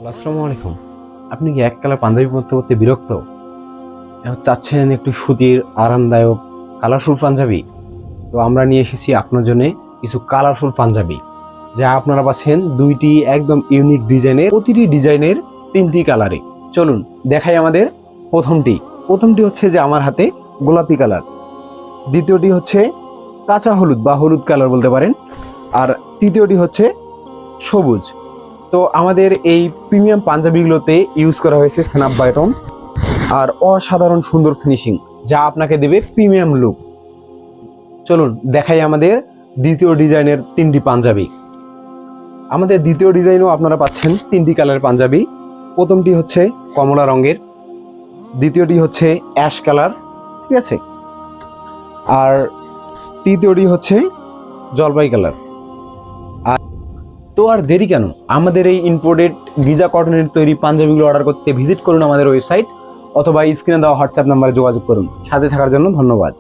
আসসালামু আলাইকুম। আপনি কি এক কালার পাঞ্জাবি পরতে পরতে বিরক্ত? এখন চাচ্ছেন একটু সুতির আরামদায়ক কালারফুল পাঞ্জাবি? তো আমরা নিয়ে এসেছি আপনার জন্য কিছু কালারফুল পাঞ্জাবি, যা আপনারা পাচ্ছেন দুইটি একদম ইউনিক ডিজাইনের, প্রতিটি ডিজাইনের তিনটি কালারে। চলুন দেখাই আমাদের প্রথমটি হচ্ছে যে আমার হাতে গোলাপি কালার, দ্বিতীয়টি হচ্ছে কাঁচা হলুদ বা হলুদ কালার বলতে পারেন, আর তৃতীয়টি হচ্ছে সবুজ। তো আমাদের এই প্রিমিয়াম পাঞ্জাবিগুলোতে ইউজ করা হয়েছে স্ন্যাপ বাটন আর অসাধারণ সুন্দর ফিনিশিং, যা আপনাকে দেবে প্রিমিয়াম লুক। চলুন দেখাই আমাদের দ্বিতীয় ডিজাইনের তিনটি পাঞ্জাবি। আমাদের দ্বিতীয় ডিজাইনও আপনারা পাচ্ছেন তিনটি কালারের পাঞ্জাবি। প্রথমটি হচ্ছে কমলা রঙের, দ্বিতীয়টি হচ্ছে অ্যাশ কালার, ঠিক আছে, আর তৃতীয়টি হচ্ছে জলপাই কালার। তো আর দেরি কেন, আমাদের এই ইম্পোর্টেড গিজা কটনের তৈরি পাঞ্জাবিগুলো অর্ডার করতে ভিজিট করুন আমাদের ওয়েবসাইট অথবা স্ক্রিনে দেওয়া হোয়াটসঅ্যাপ নাম্বারে যোগাযোগ করুন। সাথে থাকার জন্য ধন্যবাদ।